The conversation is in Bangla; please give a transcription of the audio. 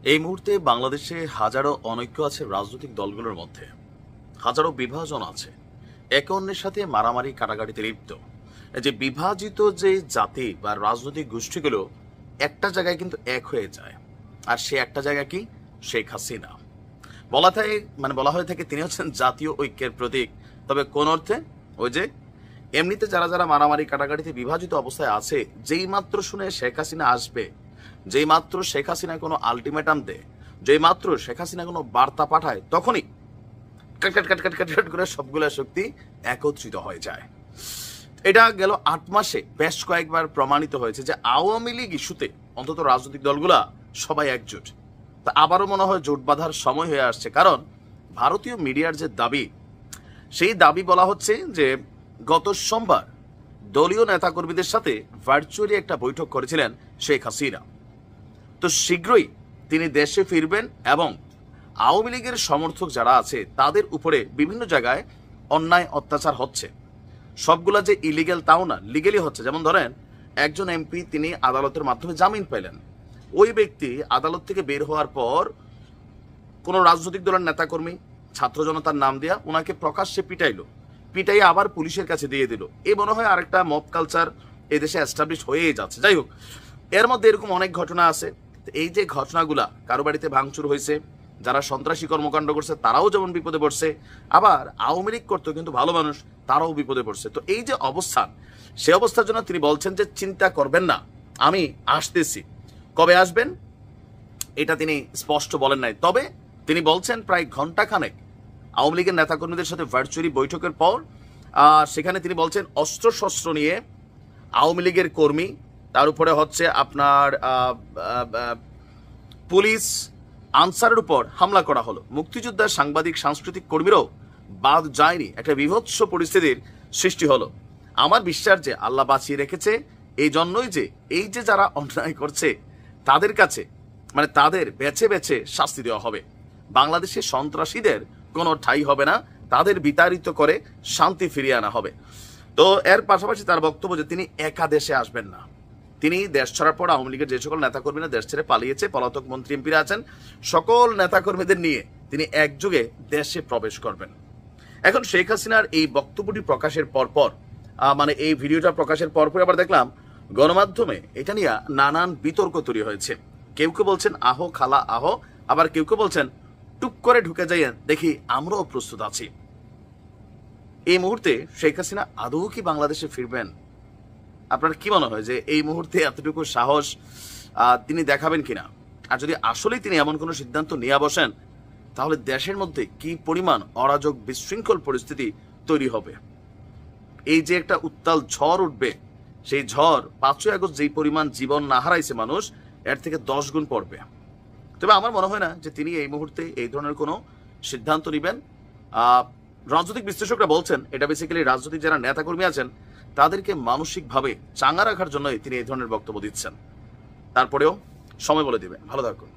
এই মুহূর্তে বাংলাদেশে হাজারো অনৈক্য আছে রাজনৈতিক দলগুলোর মধ্যে, হাজারো বিভাজন আছে, একে অন্যের সাথে মারামারি কাটাকাটিতে লিপ্ত। এই যে বিভাজিত যে জাতি বা রাজনৈতিক গোষ্ঠীগুলো একটা জায়গায় কিন্তু এক হয়ে যায়, আর সে একটা জায়গা কি? শেখ হাসিনা। বলা হয়ে থাকে তিনি হচ্ছেন জাতীয় ঐক্যের প্রতীক। তবে কোন অর্থে? ওই যে এমনিতে যারা যারা মারামারি কাটাকাটিতে বিভাজিত অবস্থায় আছে, যেই মাত্র শুনে শেখ হাসিনা আসবে, যেই মাত্র শেখ হাসিনা কোনো আলটিমেটাম দেয়, যেই মাত্র শেখ হাসিনা কোনো বার্তা পাঠায়, তখনই কাট কাট কাট কাট কাট কাট করে সবগুলা শক্তি একত্রিত হয়ে যায়। এটা গেল 8 মাসে বেশ কয়েকবার প্রমাণিত হয়েছে যে আওয়ামী লীগ ইস্যুতে অন্তত রাজনৈতিক দলগুলা সবাই একজোট। তা আবারও মনে হয় জোট বাঁধার সময় হয়ে আসছে, কারণ ভারতীয় মিডিয়ার যে দাবি, সেই দাবি বলা হচ্ছে যে গত সোমবার দলীয় নেতাকর্মীদের সাথে ভার্চুয়ালি একটা বৈঠক করেছিলেন শেখ হাসিনা। তো শীঘ্রই তিনি দেশে ফিরবেন এবং আওয়ামী লীগের সমর্থক যারা আছে তাদের উপরে বিভিন্ন জায়গায় অন্যায় অত্যাচার হচ্ছে। সবগুলা যে ইলিগেল তাও না, লিগেলি হচ্ছে। যেমন ধরেন, একজন এমপি তিনি আদালতের মাধ্যমে জামিন পেলেন, ওই ব্যক্তি আদালত থেকে বের হওয়ার পর কোনো রাজনৈতিক দলের নেতাকর্মী ছাত্র জনতার নাম দেয়া ওনাকে প্রকাশ্যে পিটাইয়ে আবার পুলিশের কাছে দিয়ে দিল। এই মনে হয় আরেকটা মব কালচার এদেশে এস্টাবলিশ হয়েই যাচ্ছে। যাই হোক, এর মধ্যে এরকম অনেক ঘটনা আছে। এই যে ঘটনাগুলা, কারো বাড়িতে ভাঙচুর হয়েছে, যারা সন্ত্রাসী কর্মকাণ্ড করছে তারাও যেমন বিপদে পড়ছে, আবার আওয়ামী লীগ করতো কিন্তু ভালো মানুষ, তারাও বিপদে পড়ছে। তো এই যে অবস্থান, সে অবস্থার জন্য তিনি বলছেন যে চিন্তা করবেন না, আমি আসতেছি। কবে আসবেন এটা তিনি স্পষ্ট বলেন নাই, তবে তিনি বলছেন প্রায় ঘন্টাখানেক আওয়ামী লীগের নেতাকর্মীদের সাথে ভার্চুয়ালি বৈঠকের পর সেখানে তিনি বলছেন অস্ত্রশস্ত্র নিয়ে আওয়ামী লীগের কর্মী, তার উপরে হচ্ছে আপনার পুলিশ আনসারের উপর হামলা করা হলো। মুক্তিযোদ্ধা, সাংবাদিক, সাংস্কৃতিক কর্মীরাও বাদ যায়নি। একটা বিভৎস পরিস্থিতির সৃষ্টি হলো। আমার বিশ্বাস যে আল্লাহ বাঁচিয়ে রেখেছে, এই জন্যই যে এই যে যারা অন্যায় করছে তাদের কাছে তাদের বেছে বেছে শাস্তি দেওয়া হবে। বাংলাদেশে সন্ত্রাসীদের কোনো ঠাঁই হবে না, তাদের বিতাড়িত করে শান্তি ফিরিয়ে আনা হবে। তো এর পাশাপাশি তার বক্তব্য যে তিনি একা দেশে আসবেন না। তিনি দেশ ছাড়ার পর আওয়ামী লীগের যে সকল নেতাকর্মীরা দেশ ছেড়ে পালিয়েছে, পলাতক মন্ত্রী এমপিরা আছেন, সকল নেতাকর্মীদের নিয়ে তিনি একযোগে দেশে প্রবেশ করবেন। এখন শেখ হাসিনার এই বক্তব্যটি প্রকাশের পরপর এই ভিডিওটা প্রকাশের পরপর আবার দেখলাম গণমাধ্যমে এটা নিয়ে নানান বিতর্ক তৈরি হয়েছে। কেউ কেউ বলছেন আহো খালা আহো, আবার কেউ কেউ বলছেন টুক করে ঢুকে যাইয়েন, দেখি আমরাও প্রস্তুত আছি। এই মুহূর্তে শেখ হাসিনা আদৌ কি বাংলাদেশে ফিরবেন? আপনার কি মনে হয় যে এই মুহূর্তে এতটুকু সাহস তিনি দেখাবেন কিনা? আর যদি আসলেই তিনি এমন কোনো সিদ্ধান্ত নিয়ে বসেন, তাহলে দেশের মধ্যে কি পরিমাণ অরাজক বিশৃঙ্খল পরিস্থিতি তৈরি হবে। এই যে একটা উত্তাল ঝড় উঠবে, সেই ঝড় 5ই আগস্ট যেই পরিমাণ জীবন না হারাইছে মানুষ, এর থেকে 10 গুণ পড়বে। তবে আমার মনে হয় না যে তিনি এই মুহূর্তে এই ধরনের কোনো সিদ্ধান্ত নেবেন। রাজনৈতিক বিশ্লেষকরা বলছেন এটা বেসিক্যালি রাজনৈতিক যারা নেতাকর্মী আছেন তাদেরকে মানসিকভাবে চাঙ্গা রাখার জন্যই তিনি এই ধরনের বক্তব্য দিচ্ছেন। তারপরেও সময় বলে দিবে। ভালো থাকুন।